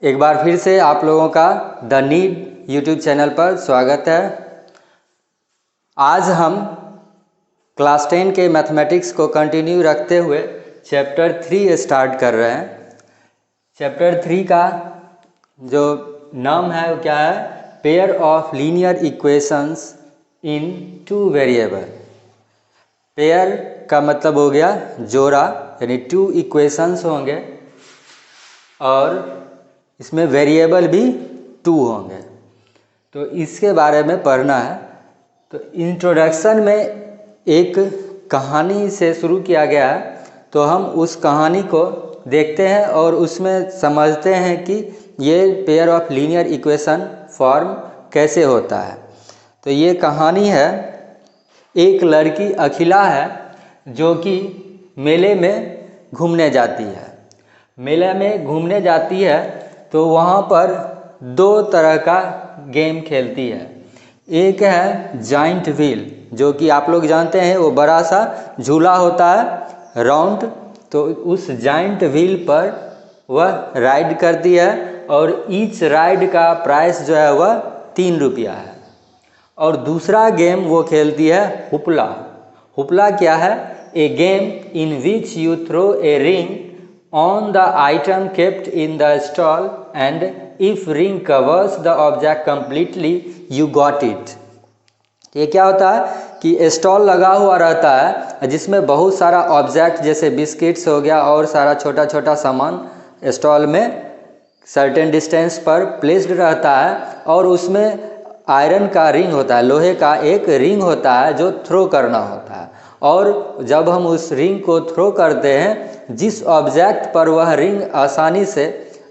एक बार फिर से आप लोगों का द नीड यूट्यूब चैनल पर स्वागत है। आज हम क्लास 10 के मैथमेटिक्स को कंटिन्यू रखते हुए चैप्टर 3 स्टार्ट कर रहे हैं। चैप्टर 3 का जो नाम है वो क्या है? Pair of linear equations in two variable. Pair का मतलब हो गया जोड़ा, यानी टू इक्वेशंस होंगे और इसमें वेरिएबल भी 2 होंगे। तो इसके बारे में पढ़ना है। तो इंट्रोडक्शन में एक कहानी से शुरू किया गया है, तो हम उस कहानी को देखते हैं और उसमें समझते हैं कि ये pair of linear equation form कैसे होता है। तो ये कहानी है, एक लड़की अखिला है जो कि मेले में घूमने जाती है। मेले में घूमने जाती है तो वहाँ पर 2 तरह का गेम खेलती है। एक है जाइंट व्हील, जो कि आप लोग जानते हैं वो बड़ा सा झूला होता है राउंड। तो उस जाइंट व्हील पर वह राइड करती है और ईच राइड का प्राइस जो है वह 3 रुपया है। और दूसरा गेम वो खेलती है हुपला। हुपला क्या है? A game in which you throw a ring on the item kept in the stall and if ring covers the object completely you got it। ये क्या होता है कि स्टॉल लगा हुआ रहता है जिसमें बहुत सारा ऑब्जेक्ट जैसे बिस्किट्स हो गया और सारा छोटा छोटा सामान स्टॉल में सर्टेन डिस्टेंस पर प्लेस्ड रहता है और उसमें आयरन का रिंग होता है, लोहे का एक रिंग होता है जो थ्रो करना होता है। और जब हम उस रिंग को थ्रो करते हैं, जिस ऑब्जेक्ट पर वह रिंग आसानी से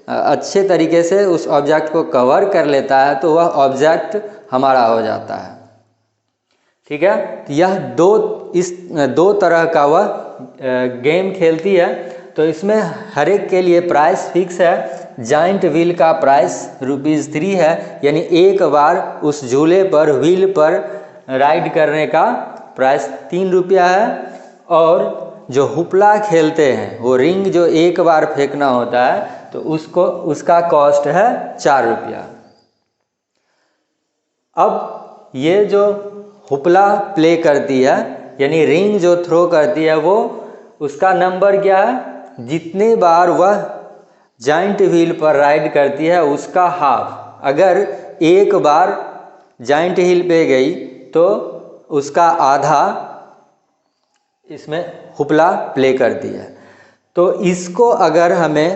अच्छे तरीके से उस ऑब्जेक्ट को कवर कर लेता है तो वह ऑब्जेक्ट हमारा हो जाता है। ठीक है, तो यह दो तरह का वह गेम खेलती है। तो इसमें हर एक के लिए प्राइस फिक्स है। जाइंट व्हील का प्राइस ₹3 है, यानी एक बार उस झूले पर व्हील पर राइड करने का प्राइस 3 रुपया है। और जो हुपला खेलते हैं वो रिंग जो एक बार फेंकना होता है तो उसका कॉस्ट है 4 रुपया। अब ये जो हुपला प्ले करती है यानी रिंग जो थ्रो करती है वो उसका नंबर क्या है? जितने बार वह जाइंट व्हील पर राइड करती है उसका हाफ। अगर एक बार जाइंट व्हील पे गई तो उसका आधा इसमें हुपला प्ले करती है। तो इसको अगर हमें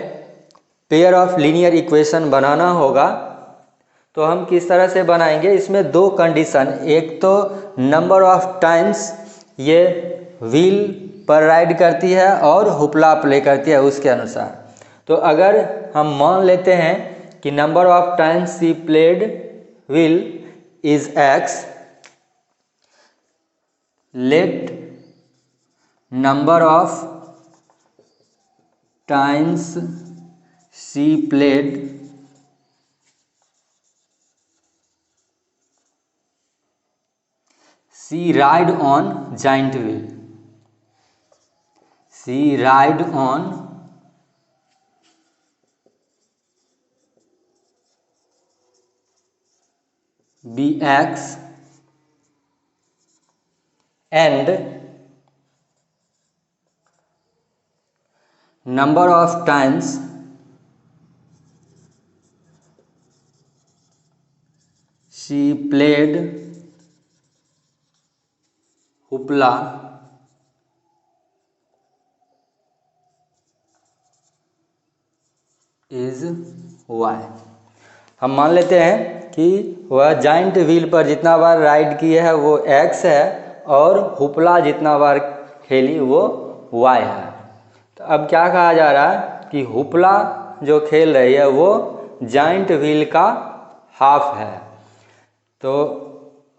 पेयर ऑफ लीनियर इक्वेशन बनाना होगा तो हम किस तरह से बनाएंगे? इसमें 2 कंडीशन, एक तो नंबर ऑफ टाइम्स ये व्हील पर राइड करती है और हुपला प्ले करती है उसके अनुसार। तो अगर हम मान लेते हैं कि number of times she played wheel is x, let number of times she played she ride on giant wheel, she ride on bx and number of times she played hoopla is y। हम मान लेते हैं कि वह giant wheel पर जितना बार ride की है वो x है और हुपला जितना बार खेली वो y है। तो अब क्या कहा जा रहा है कि हुपला जो खेल रही है वो जाइंट व्हील का हाफ है। तो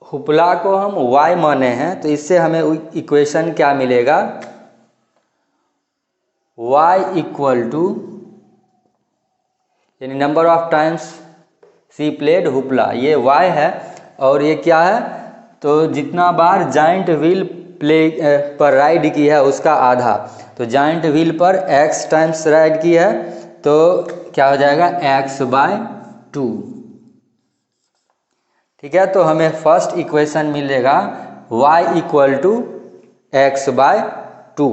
हुपला को हम y माने हैं, तो इससे हमें इक्वेशन क्या मिलेगा? y इक्वल टू, यानी number of times she played hoopla, ये y है और ये क्या है? तो जितना बार जाइंट व्हील प्ले पर राइड की है उसका आधा। तो जाइंट व्हील पर x टाइम्स राइड की है तो क्या हो जाएगा x/2। ठीक है, तो हमें फर्स्ट इक्वेशन मिलेगा y = x/2।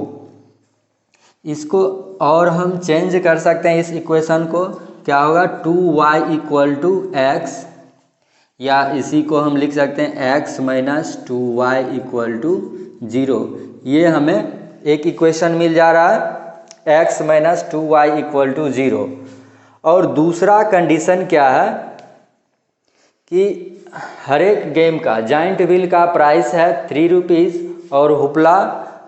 इसको और हम चेंज कर सकते हैं, इस इक्वेशन को क्या होगा 2y = x, या इसी को हम लिख सकते हैं x - 2y = 0। ये हमें एक इक्वेशन मिल जा रहा है x - 2y = 0। और दूसरा कंडीशन क्या है कि हर एक गेम का जाइंट व्हील का प्राइस है 3 रुपीज़ और हुपला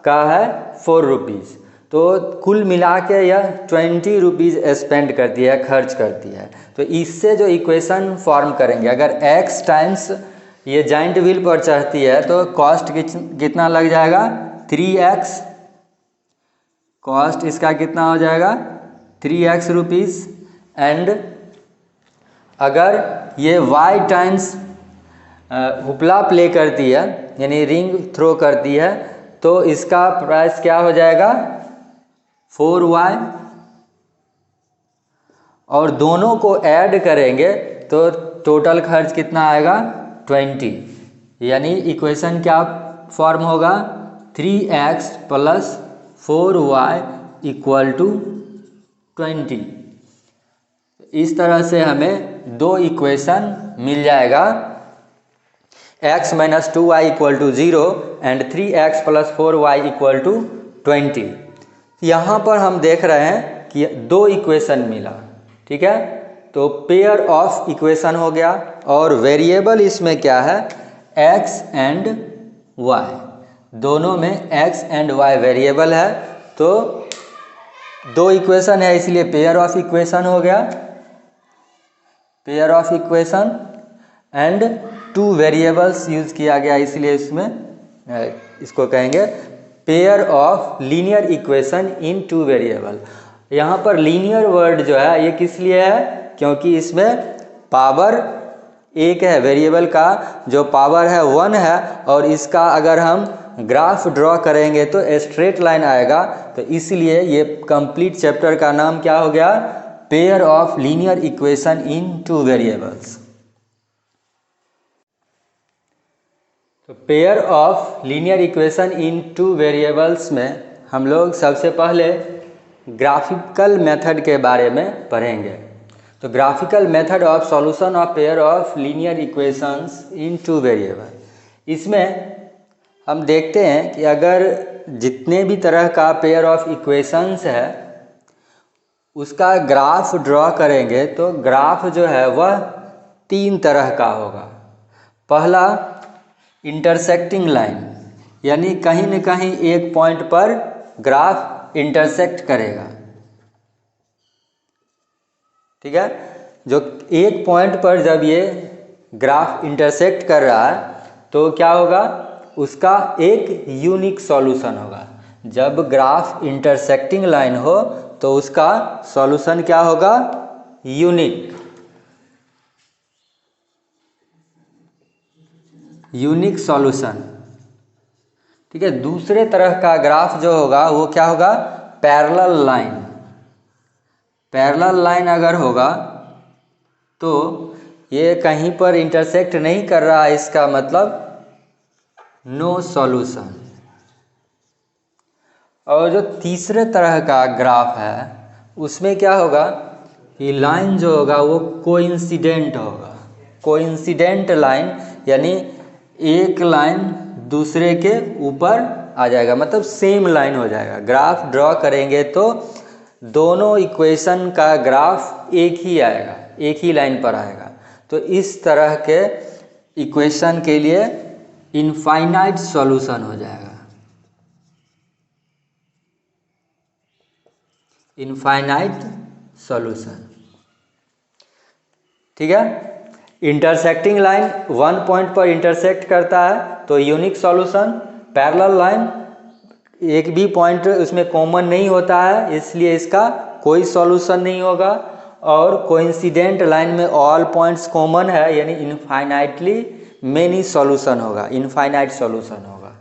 का है 4 रुपीज़, तो कुल मिला के यह 20 रुपीज़ स्पेंड करती है, खर्च करती है। तो इससे जो इक्वेशन फॉर्म करेंगे, अगर x टाइम्स ये जाइंट व्हील पर चढ़ती है तो कॉस्ट कितना लग जाएगा 3x, कॉस्ट इसका कितना हो जाएगा 3x रुपीज़। एंड अगर ये y टाइम्स हुपला प्ले करती है यानी रिंग थ्रो करती है तो इसका प्राइस क्या हो जाएगा 4y, और दोनों को ऐड करेंगे तो टोटल खर्च कितना आएगा 20। यानी इक्वेशन क्या फॉर्म होगा 3x + 4y = 20। इस तरह से हमें दो इक्वेशन मिल जाएगा x - 2y = 0 and 3x + 4y = 20। यहाँ पर हम देख रहे हैं कि दो इक्वेशन मिला, ठीक है, तो पेयर ऑफ इक्वेशन हो गया। और वेरिएबल इसमें क्या है x एंड y, दोनों में x एंड y वेरिएबल है, तो दो इक्वेशन है इसलिए पेयर ऑफ इक्वेशन हो गया, pair of equation. And 2 variables use किया गया इसलिए इसमें इसको कहेंगे pair of linear equation in 2 variable. यहाँ पर लीनियर वर्ड जो है ये किस लिए है, क्योंकि इसमें पावर एक है, वेरिएबल का जो पावर है 1 है, और इसका अगर हम ग्राफ ड्रॉ करेंगे तो स्ट्रेट लाइन आएगा, तो इसलिए ये कंप्लीट चैप्टर का नाम क्या हो गया pair of linear equation in 2 variables. तो pair of linear equation in 2 variables में हम लोग सबसे पहले ग्राफिकल मेथड के बारे में पढ़ेंगे। तो graphical method of solution of pair of linear equations in 2 variable, इसमें हम देखते हैं कि अगर जितने भी तरह का पेयर ऑफ इक्वेशंस है उसका ग्राफ ड्रॉ करेंगे तो ग्राफ जो है वह 3 तरह का होगा। पहला इंटरसेक्टिंग लाइन, यानी कहीं न कहीं एक पॉइंट पर ग्राफ इंटरसेक्ट करेगा, ठीक है, जो एक पॉइंट पर जब ये ग्राफ इंटरसेक्ट कर रहा है तो क्या होगा उसका एक यूनिक सॉल्यूशन होगा। जब ग्राफ इंटरसेक्टिंग लाइन हो तो उसका सॉल्यूशन क्या होगा यूनिक सॉल्यूशन, ठीक है। दूसरे तरह का ग्राफ जो होगा वो क्या होगा पैरेलल लाइन। पैरेलल लाइन अगर होगा तो ये कहीं पर इंटरसेक्ट नहीं कर रहा है, इसका मतलब नो सॉल्यूशन। और जो तीसरे तरह का ग्राफ है उसमें क्या होगा कि लाइन जो होगा वो कोइंसिडेंट होगा। कोइंसिडेंट लाइन यानी एक लाइन दूसरे के ऊपर आ जाएगा, मतलब सेम लाइन हो जाएगा। ग्राफ ड्रॉ करेंगे तो दोनों इक्वेशन का ग्राफ एक ही आएगा, एक ही लाइन पर आएगा। तो इस तरह के इक्वेशन के लिए इनफाइनाइट सॉल्यूशन हो जाएगा, इनफाइनाइट सॉल्यूशन, ठीक है। इंटरसेक्टिंग लाइन 1 पॉइंट पर इंटरसेक्ट करता है तो यूनिक सॉल्यूशन। पैरेलल लाइन एक भी पॉइंट उसमें कॉमन नहीं होता है इसलिए इसका कोई सॉल्यूशन नहीं होगा। और कोइंसिडेंट लाइन में ऑल पॉइंट्स कॉमन है यानी इनफाइनाइटली मेनी सॉल्यूशन होगा, इनफाइनाइट सॉल्यूशन होगा।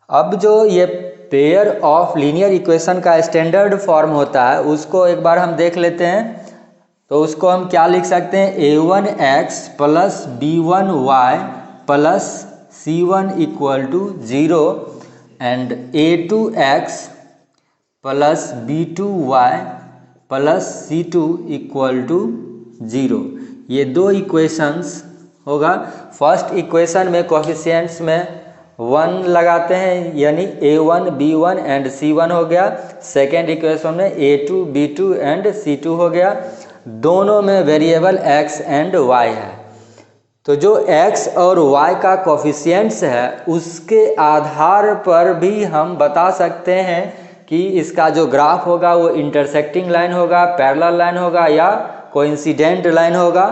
अब जो ये पेयर ऑफ लीनियर इक्वेशन का स्टैंडर्ड फॉर्म होता है उसको एक बार हम देख लेते हैं। तो उसको हम क्या लिख सकते हैं, a1x plus b1y plus c1 equal to 0 and a2x plus b2y plus c2 equal to 0। ये दो इक्वेशंस होगा। फर्स्ट इक्वेशन में कोफिशिएंट्स में 1 लगाते हैं यानी a1 b1 एंड c1 हो गया। सेकेंड इक्वेशन में a2 b2 एंड c2 हो गया। दोनों में वेरिएबल x एंड y है। तो जो x और y का कोफिशिएंट्स है उसके आधार पर भी हम बता सकते हैं कि इसका जो ग्राफ होगा वो इंटरसेक्टिंग लाइन होगा, पैरेलल लाइन होगा या कोइंसिडेंट लाइन होगा,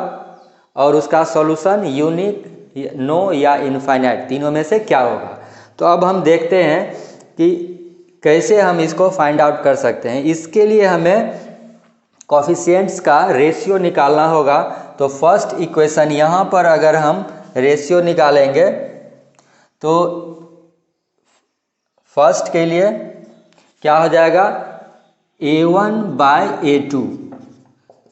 और उसका सॉल्यूशन यूनिक, नो या इनफाइनाइट, तीनों में से क्या होगा। तो अब हम देखते हैं कि कैसे हम इसको फाइंड आउट कर सकते हैं। इसके लिए हमें कोफिशिएंट्स का रेशियो निकालना होगा। तो फर्स्ट इक्वेशन यहाँ पर अगर हम रेशियो निकालेंगे तो फर्स्ट के लिए क्या हो जाएगा, a1 by a2,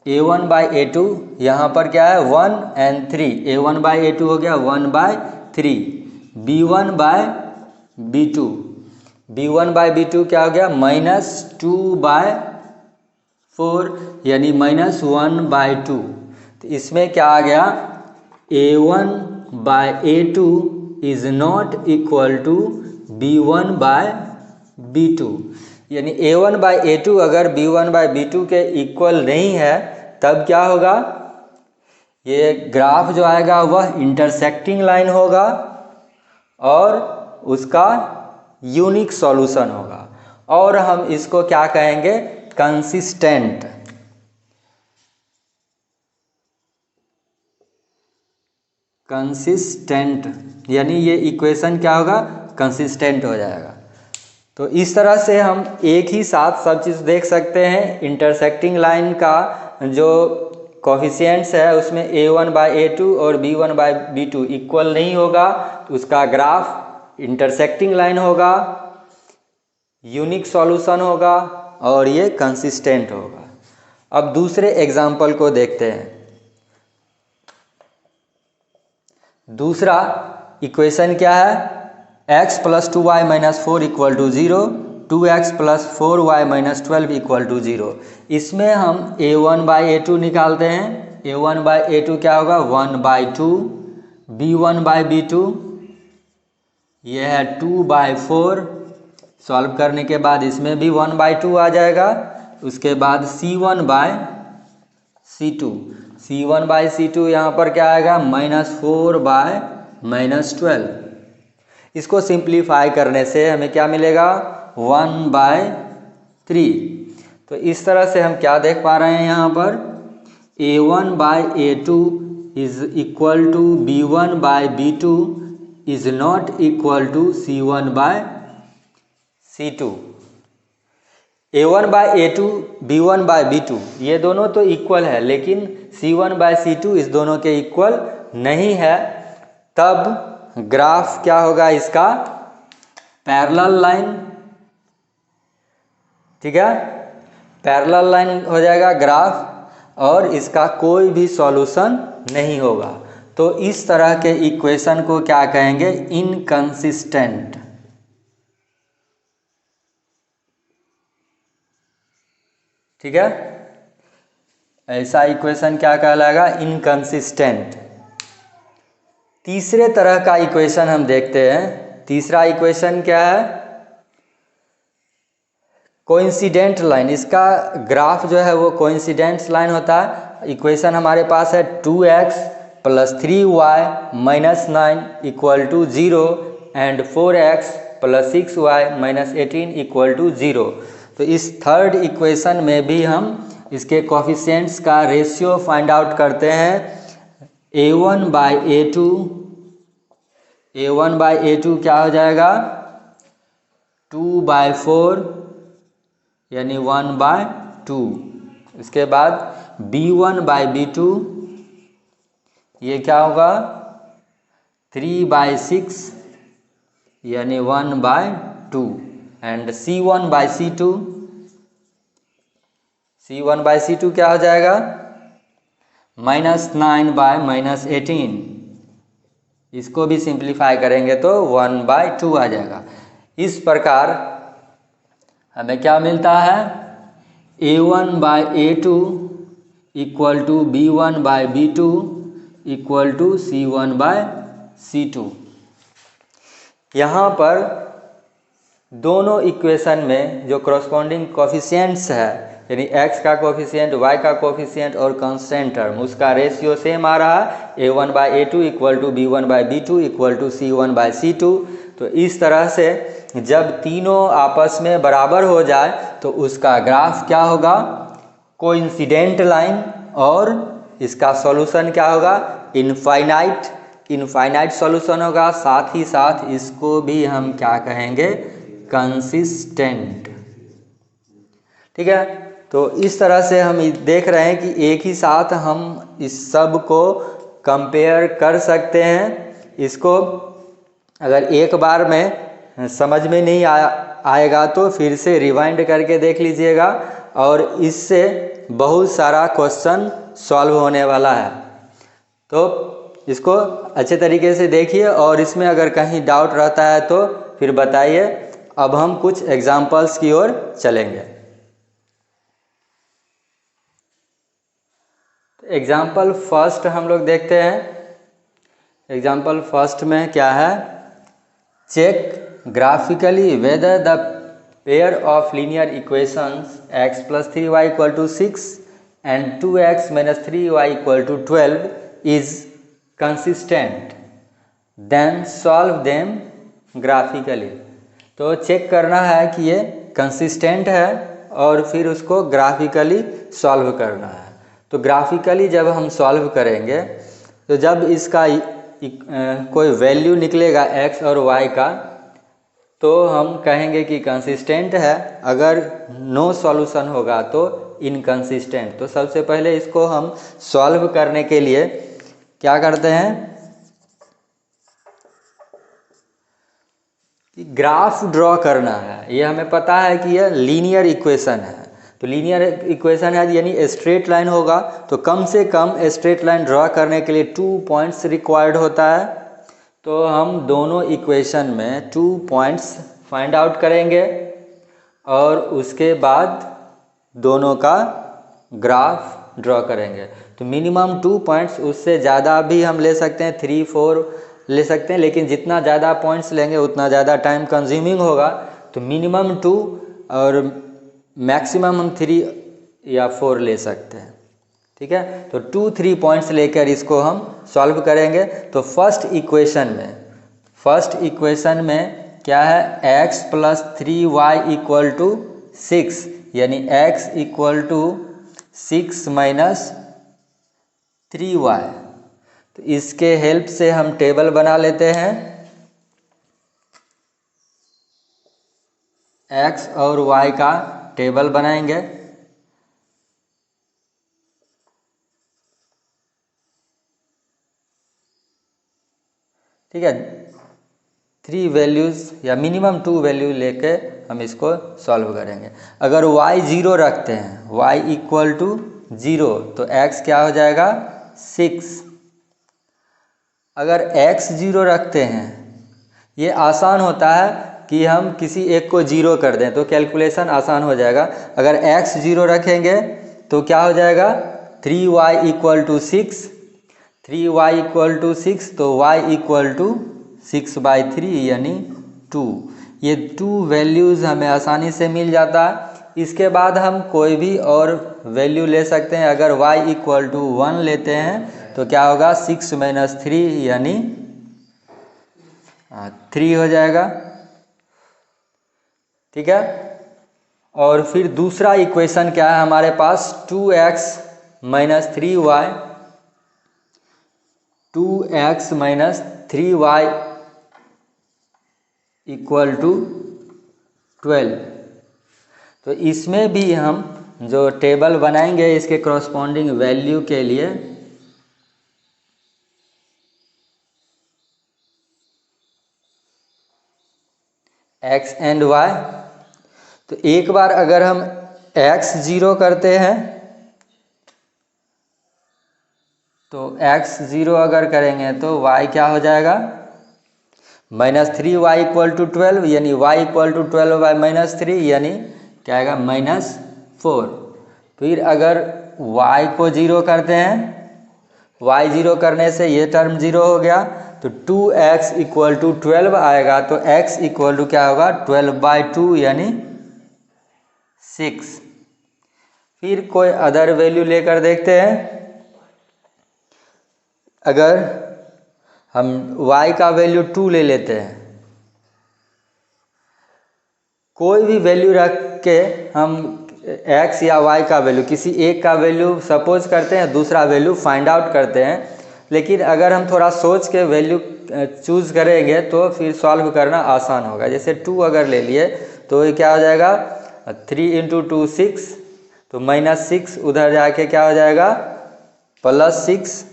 a1 by a2, यहाँ पर क्या है 1 एंड 3, a1 बाय a2 हो गया 1 bye 3, b1 by b2, b1 by b2 क्या हो गया -2 बाय 4 यानी -1 बाय 2। तो इसमें क्या आ गया, a1 by a2 is not equal to b1 by b2, यानी a1 बाय a2 अगर b1 बाय b2 के इक्वल नहीं है तब क्या होगा, ये ग्राफ जो आएगा वह इंटरसेक्टिंग लाइन होगा और उसका यूनिक सॉल्यूशन होगा, और हम इसको क्या कहेंगे, कंसिस्टेंट। कंसिस्टेंट यानी ये इक्वेशन क्या होगा, कंसिस्टेंट हो जाएगा। तो इस तरह से हम एक ही साथ सब चीज़ देख सकते हैं। इंटरसेक्टिंग लाइन का जो कोफिशिएंट्स है उसमें a1 बाय a2 और b1 बाय b2 इक्वल नहीं होगा, तो उसका ग्राफ इंटरसेक्टिंग लाइन होगा, यूनिक सॉल्यूशन होगा और ये कंसिस्टेंट होगा। अब दूसरे एग्जाम्पल को देखते हैं। दूसरा इक्वेशन क्या है, x plus 2y minus 4 equal to 0, 2x plus 4y minus 12 equal to 0। इसमें हम a1 बाई a2 निकालते हैं। a1 बाई a2 क्या होगा, 1 बाई 2, b1 बाई b2 ये है 2 बाई 4। सॉल्व करने के बाद इसमें भी 1 बाई 2 आ जाएगा। उसके बाद c1 by c2, c1 by c2 यहाँ पर क्या आएगा, -4 बाय -12। इसको सिंप्लीफाई करने से हमें क्या मिलेगा, 1 बाय 3। तो इस तरह से हम क्या देख पा रहे हैं यहाँ पर, a1 by a2 is equal to b1 by b2 is not equal to c1 by c2। a1 by a2 b1 by b2 ये दोनों तो इक्वल है, लेकिन c1 बाय c2 इस दोनों के इक्वल नहीं है। तब ग्राफ क्या होगा इसका, पैरेलल लाइन। ठीक है, पैरेलल लाइन हो जाएगा ग्राफ, और इसका कोई भी सॉल्यूशन नहीं होगा। तो इस तरह के इक्वेशन को क्या कहेंगे, इनकंसिस्टेंट। ठीक है, ऐसा इक्वेशन क्या कहलाएगा, इनकंसिस्टेंट। तीसरे तरह का इक्वेशन हम देखते हैं। तीसरा इक्वेशन क्या है, कोइंसिडेंट लाइन। इसका ग्राफ जो है वो कोइंसिडेंट लाइन होता है। इक्वेशन हमारे पास है 2x plus 3y minus 9 equal to 0 and 4x plus 6y minus 18 equal to 0। तो इस थर्ड इक्वेशन में भी हम इसके कोफिशिएंट्स का रेशियो फाइंड आउट करते हैं। a1 by a2, a1 by a2 क्या हो जाएगा, 2 बाई 4 यानी 1 बाय 2। इसके बाद b1 बाई b2 ये क्या होगा, 3 बाई 6 यानी 1 bye 2 and c1 by c2, c1 by c2 क्या हो जाएगा, -9/-18, इसको भी सिंप्लीफाई करेंगे तो 1/2 आ जाएगा। इस प्रकार हमें क्या मिलता है, A1/A2 equal to B1/B2 equal to C1/C2। यहाँ पर दोनों इक्वेशन में जो करस्पॉन्डिंग कोफिशिएंट्स है, यानी x का कोफिशिएंट, y का कोफिशिएंट और कांस्टेंट टर्म, उसका रेशियो सेम आ रहा है, A1/A2 equal to B1/B2 equal to C1/C2। तो इस तरह से जब तीनों आपस में बराबर हो जाए तो उसका ग्राफ क्या होगा, कोइंसिडेंट लाइन, और इसका सॉल्यूशन क्या होगा, इनफाइनाइट सॉल्यूशन होगा। साथ ही साथ इसको भी हम क्या कहेंगे, कंसिस्टेंट। ठीक है, तो इस तरह से हम देख रहे हैं कि एक ही साथ हम इस सब को कंपेयर कर सकते हैं। इसको अगर एक बार में समझ में नहीं आएगा तो फिर से रिवाइंड करके देख लीजिएगा, और इससे बहुत सारा क्वेश्चन सॉल्व होने वाला है। तो इसको अच्छे तरीके से देखिए, और इसमें अगर कहीं डाउट रहता है तो फिर बताइए। अब हम कुछ एग्जाम्पल्स की ओर चलेंगे। एग्जाम्पल फर्स्ट हम लोग देखते हैं। एग्जाम्पल फर्स्ट में क्या है, check graphically whether the pair of linear equations x + 3y = 6 and 2x - 3y = 12 is consistent, then solve them graphically। तो चेक करना है कि ये कंसिस्टेंट है और फिर उसको ग्राफिकली सॉल्व करना है। तो ग्राफिकली जब हम सॉल्व करेंगे तो जब इसका कोई वैल्यू निकलेगा x और y का, तो हम कहेंगे कि कंसिस्टेंट है। अगर नो सॉल्यूशन होगा तो इनकंसिस्टेंट। तो सबसे पहले इसको हम सॉल्व करने के लिए क्या करते हैं कि ग्राफ ड्रॉ करना है। ये हमें पता है कि यह लीनियर इक्वेशन है। तो लीनियर इक्वेशन है यानी स्ट्रेट लाइन होगा, तो कम से कम स्ट्रेट लाइन ड्रॉ करने के लिए 2 पॉइंट्स रिक्वायर्ड होता है। तो हम दोनों इक्वेशन में 2 पॉइंट्स फाइंड आउट करेंगे और उसके बाद दोनों का ग्राफ ड्रॉ करेंगे। तो मिनिमम 2 पॉइंट्स, उससे ज़्यादा भी हम ले सकते हैं, 3, 4 ले सकते हैं, लेकिन जितना ज़्यादा पॉइंट्स लेंगे उतना ज़्यादा टाइम कंज्यूमिंग होगा। तो मिनिमम 2 और मैक्सिमम हम 3 या 4 ले सकते हैं। ठीक है, तो 2-3 पॉइंट्स लेकर इसको हम सॉल्व करेंगे। तो फर्स्ट इक्वेशन में क्या है, x + 3y = 6, यानी x = 6 - 3y। तो इसके हेल्प से हम टेबल बना लेते हैं। x और y का टेबल बनाएंगे। ठीक है, 3 वैल्यूज़ या मिनिमम 2 वैल्यू लेके हम इसको सॉल्व करेंगे। अगर y 0 रखते हैं, y = 0, तो x क्या हो जाएगा, 6। अगर x 0 रखते हैं, ये आसान होता है कि हम किसी एक को 0 कर दें तो कैलकुलेशन आसान हो जाएगा। अगर x 0 रखेंगे तो क्या हो जाएगा, 3y = 6, 3y = 6, तो y = 6/3 यानी 2। ये 2 वैल्यूज़ हमें आसानी से मिल जाता है। इसके बाद हम कोई भी और वैल्यू ले सकते हैं। अगर y = 1 लेते हैं तो क्या होगा, 6 - 3 यानी 3 हो जाएगा। ठीक है, और फिर दूसरा इक्वेशन क्या है हमारे पास, 2x - 3y, 2x - 3y = 12। तो इसमें भी हम जो टेबल बनाएंगे इसके करस्पॉन्डिंग वैल्यू के लिए, x एंड y, तो एक बार अगर हम x 0 करते हैं तो x 0 अगर करेंगे तो y क्या हो जाएगा, -3y = 12, यानी y = 12y - 3, यानी क्या आएगा -4। फिर अगर y को 0 करते हैं, y 0 करने से ये टर्म 0 हो गया, तो 2x = 12 आएगा। तो x = क्या होगा 12/2 यानी 6। फिर कोई अदर वैल्यू लेकर देखते हैं। अगर हम y का वैल्यू 2 ले लेते हैं, कोई भी वैल्यू रख के हम x या y का वैल्यू, किसी एक का वैल्यू सपोज करते हैं, दूसरा वैल्यू फाइंड आउट करते हैं। लेकिन अगर हम थोड़ा सोच के वैल्यू चूज़ करेंगे तो फिर सॉल्व करना आसान होगा। जैसे 2 अगर ले लिए तो ये क्या हो जाएगा, 3 × 2 6, तो -6 उधर जाके क्या हो जाएगा +6।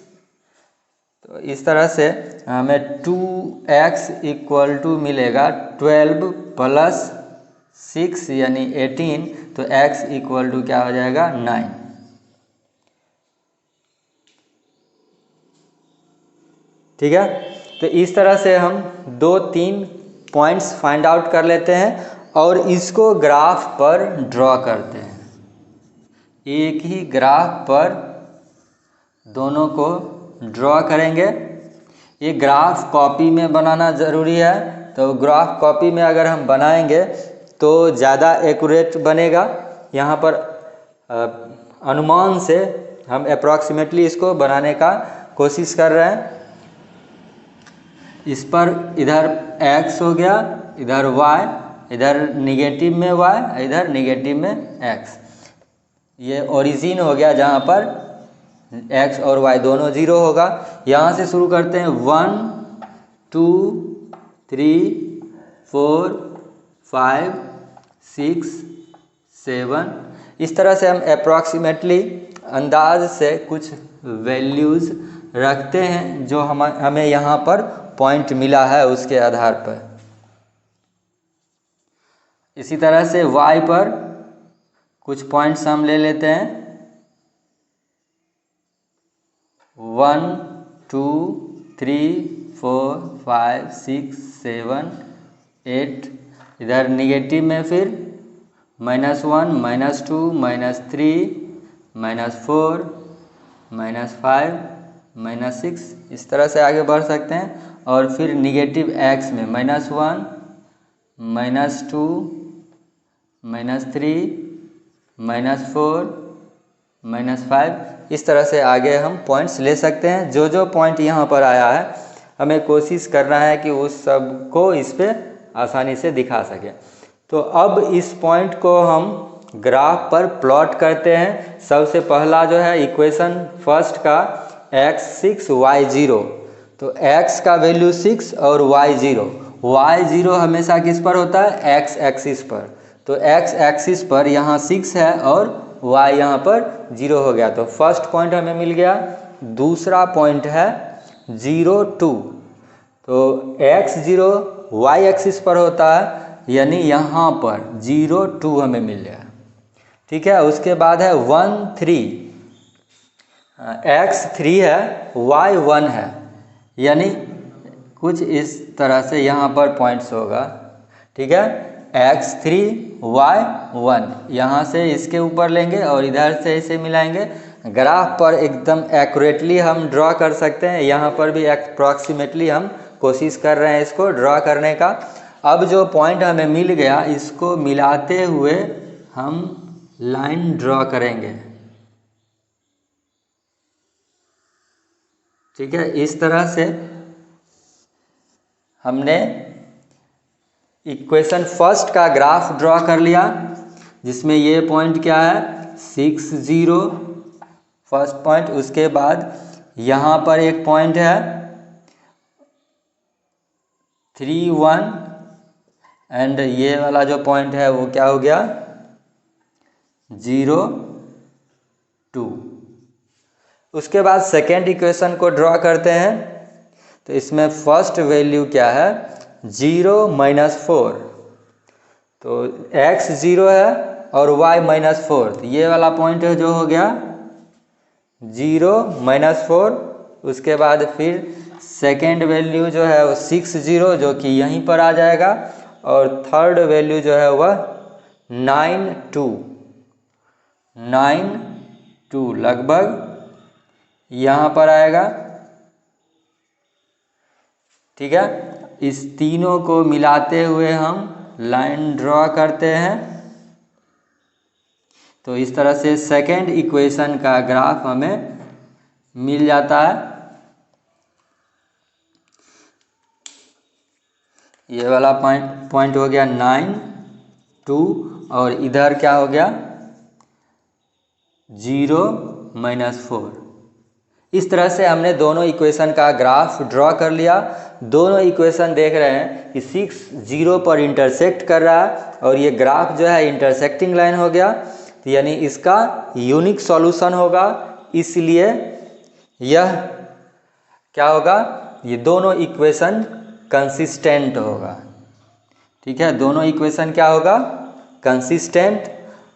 तो इस तरह से हमें 2x = मिलेगा 12 + 6 यानी 18। तो x = क्या हो जाएगा 9। ठीक है, तो इस तरह से हम 2-3 पॉइंट्स फाइंड आउट कर लेते हैं और इसको ग्राफ पर ड्रॉ करते हैं। एक ही ग्राफ पर दोनों को ड्रॉ करेंगे। ये ग्राफ कॉपी में बनाना ज़रूरी है। तो ग्राफ कॉपी में अगर हम बनाएंगे तो ज़्यादा एक्यूरेट बनेगा। यहाँ पर अनुमान से हम अप्रॉक्सीमेटली इसको बनाने का कोशिश कर रहे हैं। इस पर इधर x हो गया, इधर y, इधर निगेटिव में y, इधर निगेटिव में x। ये ओरिजिन हो गया जहाँ पर x और y दोनों 0 होगा। यहाँ से शुरू करते हैं 1 2 3 4 5 6 7। इस तरह से हम अप्रॉक्सीमेटली अंदाज से कुछ वैल्यूज़ रखते हैं जो हमें यहाँ पर पॉइंट मिला है उसके आधार पर। इसी तरह से y पर कुछ पॉइंट्स हम ले लेते हैं। 1 2 3 4 5 6 7 8। इधर निगेटिव में फिर -1 -2 -3 -4 -5 -6। इस तरह से आगे बढ़ सकते हैं। और फिर निगेटिव x में -1 -2 -3 -4 -5। इस तरह से आगे हम पॉइंट्स ले सकते हैं। जो जो पॉइंट यहाँ पर आया है हमें कोशिश करना है कि उस सब को इस पे आसानी से दिखा सके। तो अब इस पॉइंट को हम ग्राफ पर प्लॉट करते हैं। सबसे पहला जो है इक्वेशन फर्स्ट का x 6 y 0। तो x का वैल्यू 6 और y 0। y 0 हमेशा किस पर होता है, x एक्सिस पर। तो x एक्सिस पर यहाँ 6 है और y यहाँ पर 0 हो गया। तो फर्स्ट पॉइंट हमें मिल गया। दूसरा पॉइंट है 0 2। तो x 0 y एक्सिस पर होता है, यानी यहाँ पर 0 2 हमें मिल गया। ठीक है, उसके बाद है 1 3। x 3 है, y 1 है, यानी कुछ इस तरह से यहाँ पर पॉइंट्स होगा। ठीक है, x 3 y 1, यहाँ से इसके ऊपर लेंगे और इधर से इसे मिलाएंगे। ग्राफ पर एकदम एक्यूरेटली हम ड्रॉ कर सकते हैं। यहाँ पर भी अप्रॉक्सीमेटली हम कोशिश कर रहे हैं इसको ड्रॉ करने का। अब जो पॉइंट हमें मिल गया इसको मिलाते हुए हम लाइन ड्रॉ करेंगे। ठीक है, इस तरह से हमने इक्वेशन फर्स्ट का ग्राफ ड्रॉ कर लिया, जिसमें ये पॉइंट क्या है 6 0 फर्स्ट पॉइंट। उसके बाद यहाँ पर एक पॉइंट है 3 1 एंड ये वाला जो पॉइंट है वो क्या हो गया 0 2। उसके बाद सेकेंड इक्वेशन को ड्रॉ करते हैं। तो इसमें फर्स्ट वैल्यू क्या है 0 -4। तो x 0 है और y -4। तो ये वाला पॉइंट है जो हो गया 0 -4 उसके बाद फिर सेकेंड वैल्यू जो है वो 60 जो कि यहीं पर आ जाएगा, और थर्ड वैल्यू जो है वह 92 लगभग यहाँ पर आएगा। ठीक है, इस तीनों को मिलाते हुए हम लाइन ड्रॉ करते हैं। तो इस तरह से सेकेंड इक्वेशन का ग्राफ हमें मिल जाता है। ये वाला पॉइंट हो गया 92 और इधर क्या हो गया 0 -4। इस तरह से हमने दोनों इक्वेशन का ग्राफ ड्रॉ कर लिया। दोनों इक्वेशन देख रहे हैं कि 6 0 पर इंटरसेक्ट कर रहा है और ये ग्राफ जो है इंटरसेक्टिंग लाइन हो गया, तो यानी इसका यूनिक सॉल्यूशन होगा। इसलिए यह क्या होगा, ये दोनों इक्वेशन कंसिस्टेंट होगा। ठीक है, दोनों इक्वेशन क्या होगा, कंसिस्टेंट।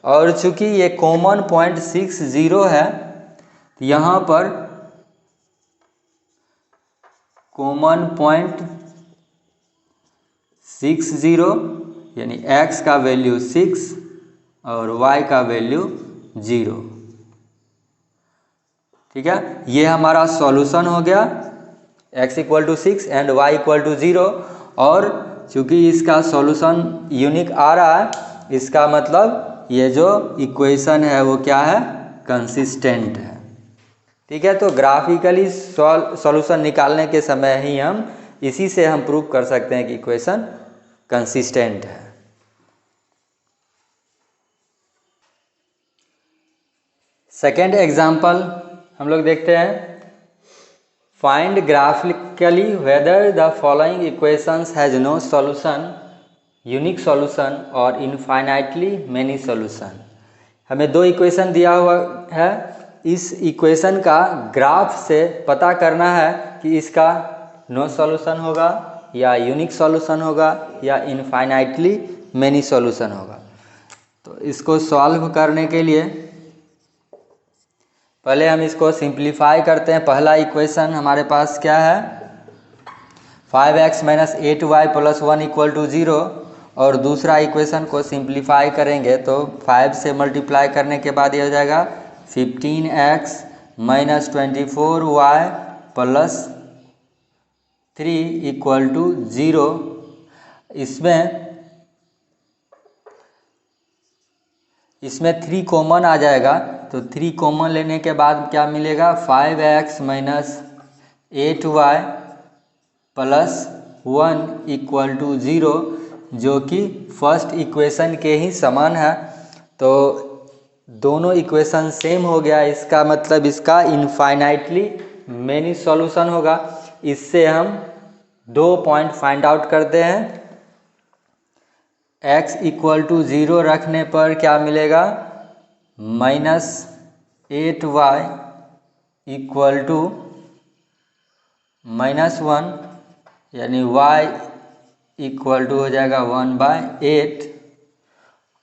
और चूंकि ये कॉमन पॉइंट 6 0 है, यहाँ पर कॉमन पॉइंट 6 0 यानी x का वैल्यू 6 और y का वैल्यू 0। ठीक है, ये हमारा सॉल्यूशन हो गया, x = 6 एंड y = 0। और चूंकि इसका सॉल्यूशन यूनिक आ रहा है, इसका मतलब ये जो इक्वेशन है वो क्या है, कंसिस्टेंट है। ठीक है, तो ग्राफिकली सॉल्यूशन निकालने के समय ही हम इसी से हम प्रूव कर सकते हैं कि इक्वेशन कंसिस्टेंट है। सेकेंड एग्जाम्पल हम लोग देखते हैं। Find graphically whether the following equations has no solution, unique solution और इनफाइनाइटली मेनी सॉल्यूशन। हमें दो इक्वेशन दिया हुआ है। इस इक्वेशन का ग्राफ से पता करना है कि इसका नो सॉल्यूशन होगा या यूनिक सॉल्यूशन होगा या इनफाइनाइटली मेनी सॉल्यूशन होगा। तो इसको सॉल्व करने के लिए पहले हम इसको सिंप्लीफाई करते हैं। पहला इक्वेशन हमारे पास क्या है, 5x - 8y + 1 = 0। और दूसरा इक्वेशन को सिंप्लीफाई करेंगे तो 5 से मल्टीप्लाई करने के बाद ये हो जाएगा 15x - 24y + 3 = 0। इसमें 3 कॉमन आ जाएगा, तो 3 कॉमन लेने के बाद क्या मिलेगा, 5x - 8y + 1 = 0, जो कि फर्स्ट इक्वेशन के ही समान है। तो दोनों इक्वेशन सेम हो गया, इसका मतलब इसका इनफाइनाइटली मेनी सॉल्यूशन होगा। इससे हम 2 पॉइंट फाइंड आउट करते हैं। x = 0 रखने पर क्या मिलेगा, -8y = -1 यानी y = हो जाएगा 1/8।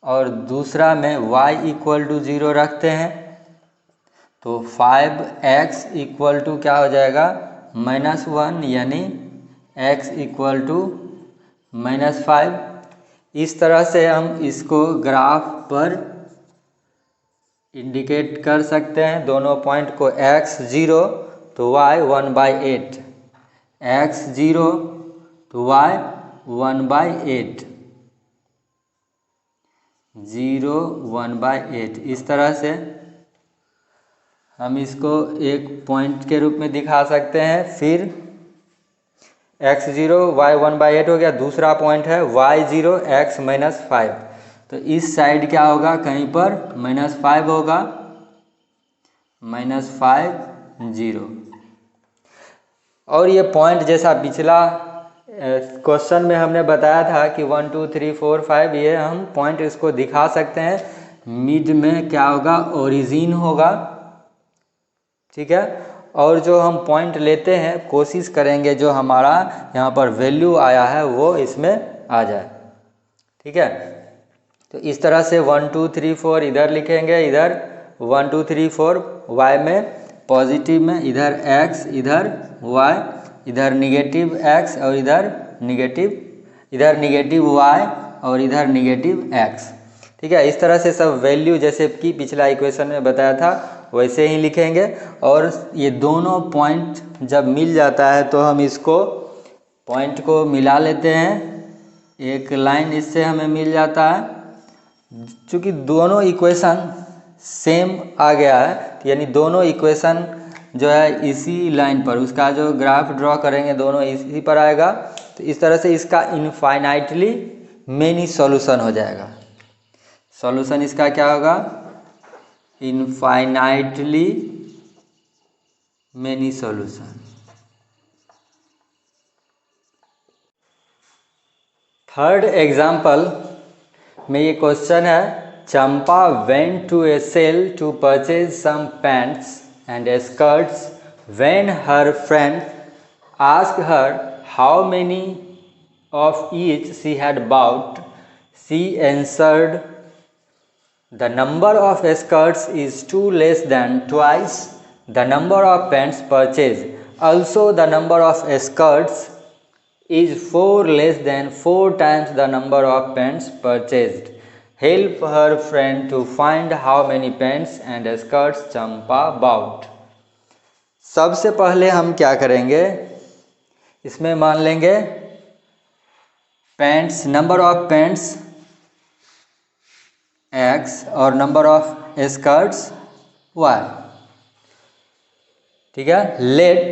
और दूसरा में y = 0 रखते हैं तो 5x = क्या हो जाएगा, -1 यानी x = -5। इस तरह से हम इसको ग्राफ पर इंडिकेट कर सकते हैं दोनों पॉइंट को। x 0 तो y 1/8, x 0 तो y 1/8, 0 1/8। इस तरह से हम इसको एक पॉइंट के रूप में दिखा सकते हैं। फिर x 0 y 1/8 हो गया। दूसरा पॉइंट है y 0 x -5। तो इस साइड क्या होगा, कहीं पर -5 होगा, -5 0। और ये पॉइंट जैसा पिछला क्वेश्चन में हमने बताया था कि 1 2 3 4 5, ये हम पॉइंट इसको दिखा सकते हैं। मिड में क्या होगा, ओरिजिन होगा। ठीक है, और जो हम पॉइंट लेते हैं कोशिश करेंगे जो हमारा यहाँ पर वैल्यू आया है वो इसमें आ जाए। ठीक है, तो इस तरह से 1 2 3 4 इधर लिखेंगे, इधर 1 2 3 4 y में पॉजिटिव में इधर x, इधर y, इधर निगेटिव x और इधर निगेटिव y और इधर निगेटिव x। ठीक है, इस तरह से सब वैल्यू जैसे कि पिछला इक्वेशन में बताया था वैसे ही लिखेंगे। और ये दोनों पॉइंट जब मिल जाता है तो हम इसको पॉइंट को मिला लेते हैं, एक लाइन इससे हमें मिल जाता है। चूँकि दोनों इक्वेशन सेम आ गया है यानी दोनों इक्वेशन जो है इसी लाइन पर, उसका जो ग्राफ ड्रॉ करेंगे दोनों इसी पर आएगा। तो इस तरह से इसका इनफाइनाइटली मेनी सॉल्यूशन हो जाएगा। सॉल्यूशन इसका क्या होगा? Infinitely many solution. Third example में ये क्वेश्चन है, चंपा went to a sale to purchase some pants and skirts. When her friend asked her how many of each she had bought, she answered, "The number of skirts is 2 less than twice the number of pants purchased. Also, the number of skirts is 4 less than 4 times the number of pants purchased. Help her friend to find how many pants and skirts Champa bought." सबसे पहले हम क्या करेंगे, इसमें मान लेंगे pants, number of pants x और number of skirts y। ठीक है, let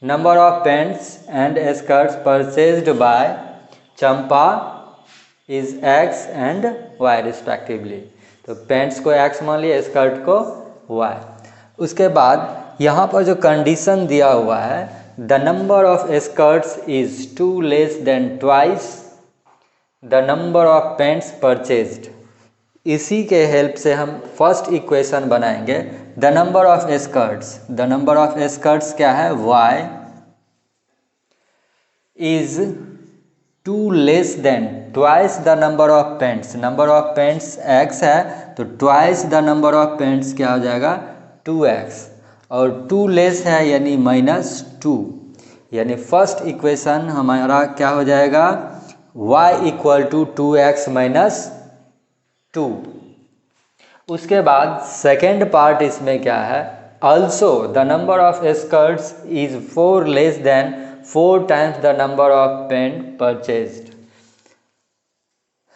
number of pants and skirts purchased bye Champa is x and y respectively. तो पैंट्स को x मान लिया, स्कर्ट को y। उसके बाद यहाँ पर जो कंडीशन दिया हुआ है, the number of skirts is 2 less than twice the number of pants purchased. इसी के हेल्प से हम फर्स्ट इक्वेशन बनाएंगे। द नंबर ऑफ स्कर्ट्स क्या है? y is 2 less than twice the number of paints. Number of paints x है तो twice the number of paints क्या हो जाएगा? 2x। और 2 लेस है यानी -2, यानी फर्स्ट इक्वेशन हमारा क्या हो जाएगा? y equal to 2x minus 2। उसके बाद सेकेंड पार्ट इसमें क्या है? Also the number of skirts is 4 less than 4 times the number of pant purchased.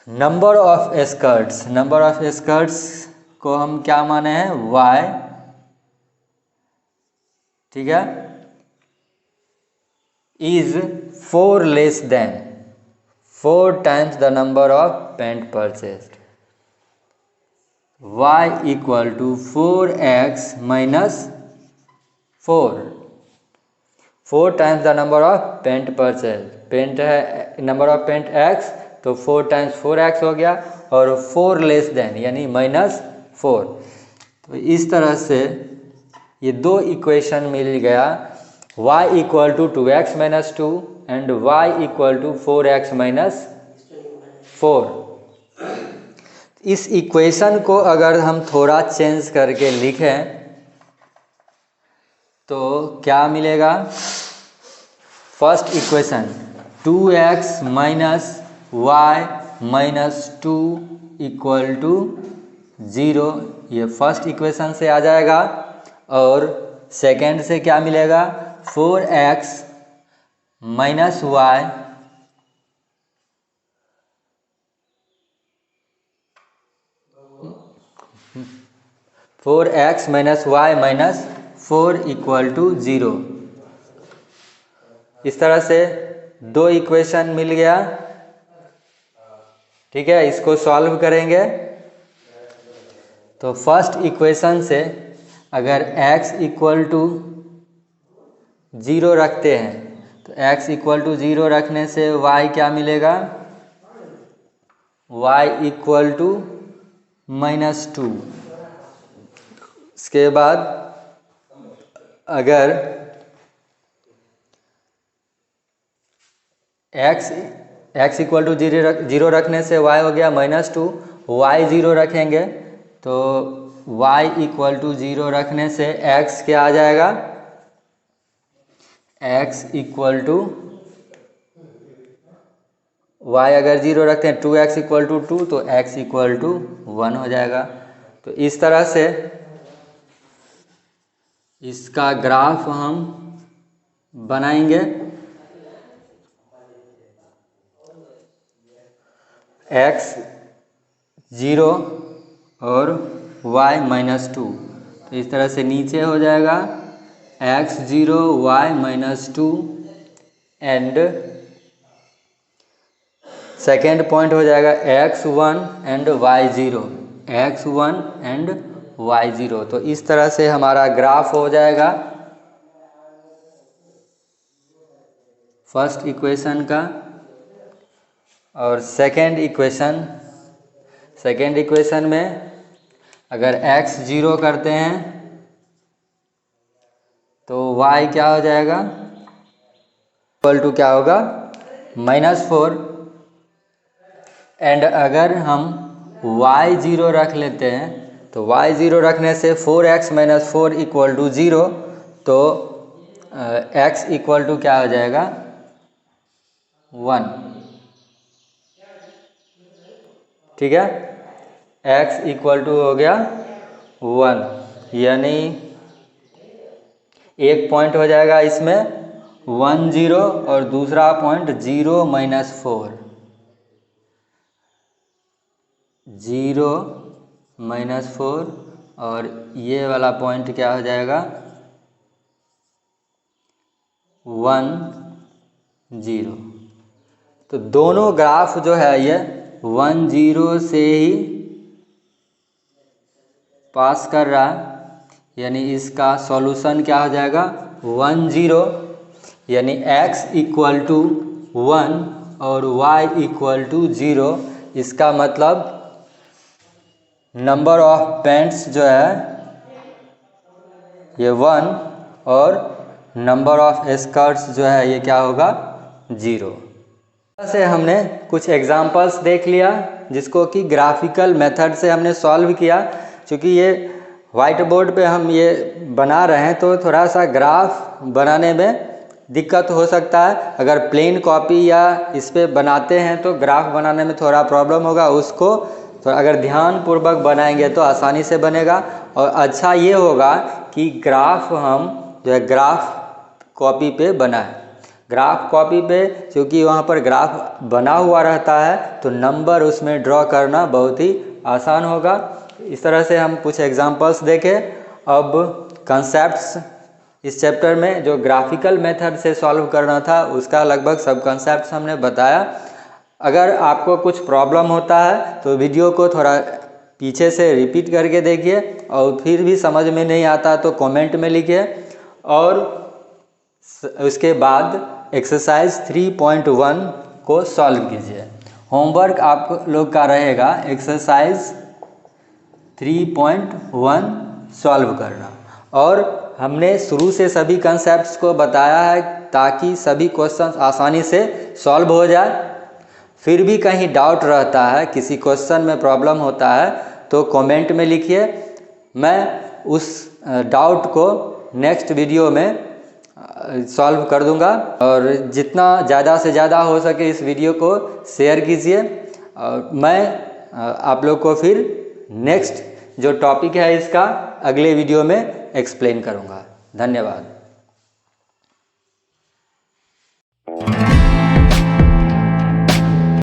Number of skirts को हम क्या माने हैं? y। ठीक है, is 4 less than 4 times the number of pant purchased. y equal to 4x minus 4 times the number of pant purchase. Pant है, number of paint x, तो 4 times 4x हो गया, और 4 लेस देन यानी -4। तो इस तरह से ये दो इक्वेशन मिल गया, y equal to 2x minus 2 and y equal to 4x minus 4। इस इक्वेशन को अगर हम थोड़ा चेंज करके लिखें तो क्या मिलेगा? First equation 2x minus y minus 2 equal to 0, ये फर्स्ट इक्वेशन से आ जाएगा। और सेकेंड से क्या मिलेगा? 4x minus y 4x minus y minus 4 equal to 0। इस तरह से दो इक्वेशन मिल गया। ठीक है, इसको सॉल्व करेंगे तो फर्स्ट इक्वेशन से अगर x इक्वल टू 0 रखते हैं तो x इक्वल टू 0 रखने से y क्या मिलेगा? y equal to -2। इसके बाद अगर x इक्वल टू 0 रखने से y हो गया -2, y 0 रखेंगे तो y इक्वल टू 0 रखने से x क्या आ जाएगा, x इक्वल टू y अगर 0 रखते हैं 2x इक्वल टू 2 तो x इक्वल टू 1 हो जाएगा। तो इस तरह से इसका ग्राफ हम बनाएंगे। x 0 और y -2, तो इस तरह से नीचे हो जाएगा x 0 y -2 and second point हो जाएगा x1 and y0, x1 and y0। तो इस तरह से हमारा ग्राफ हो जाएगा फर्स्ट इक्वेशन का। और सेकेंड इक्वेशन में अगर x 0 करते हैं तो y क्या हो जाएगा, इक्वल टू क्या होगा -4 एंड अगर हम y 0 रख लेते हैं तो y 0 रखने से 4x - 4 इक्वल टू 0, तो x इक्वल टू क्या हो जाएगा 1। ठीक है, x इक्वल टू हो गया 1, यानी एक पॉइंट हो जाएगा इसमें 1 0 और दूसरा पॉइंट 0 - 4, 0 -4 और ये वाला पॉइंट क्या हो जाएगा 1 0। तो दोनों ग्राफ जो है ये 1 0 से ही पास कर रहा है, यानी इसका सॉल्यूशन क्या हो जाएगा 1 0, यानी x इक्वल टू 1 और y इक्वल टू 0। इसका मतलब नंबर ऑफ पेंट्स जो है ये 1 और नंबर ऑफ स्कर्ट्स जो है ये क्या होगा 0। से हमने कुछ एग्जांपल्स देख लिया जिसको कि ग्राफिकल मेथड से हमने सॉल्व किया। क्योंकि ये वाइट बोर्ड पे हम ये बना रहे हैं तो थोड़ा सा ग्राफ बनाने में दिक्कत हो सकता है। अगर प्लेन कॉपी या इस पे बनाते हैं तो ग्राफ बनाने में थोड़ा प्रॉब्लम होगा, उसको तो अगर ध्यानपूर्वक बनाएंगे तो आसानी से बनेगा। और अच्छा ये होगा कि ग्राफ हम जो है ग्राफ कॉपी पे बनाएं। ग्राफ कॉपी पे क्योंकि वहाँ पर ग्राफ बना हुआ रहता है तो नंबर उसमें ड्रॉ करना बहुत ही आसान होगा। इस तरह से हम कुछ एग्जांपल्स देखें। अब कंसेप्ट्स इस चैप्टर में जो ग्राफिकल मेथड से सॉल्व करना था उसका लगभग सब कंसेप्ट्स हमने बताया। अगर आपको कुछ प्रॉब्लम होता है तो वीडियो को थोड़ा पीछे से रिपीट करके देखिए, और फिर भी समझ में नहीं आता तो कमेंट में लिखिए। और उसके बाद एक्सरसाइज 3.1 को सॉल्व कीजिए। होमवर्क आप लोग का रहेगा एक्सरसाइज 3.1 सॉल्व करना। और हमने शुरू से सभी कंसेप्ट्स को बताया है ताकि सभी क्वेश्चन आसानी से सॉल्व हो जाए। फिर भी कहीं डाउट रहता है, किसी क्वेश्चन में प्रॉब्लम होता है तो कमेंट में लिखिए, मैं उस डाउट को नेक्स्ट वीडियो में सॉल्व कर दूंगा। और जितना ज़्यादा से ज़्यादा हो सके इस वीडियो को शेयर कीजिए। और मैं आप लोग को फिर नेक्स्ट जो टॉपिक है इसका अगले वीडियो में एक्सप्लेन करूंगा। धन्यवाद।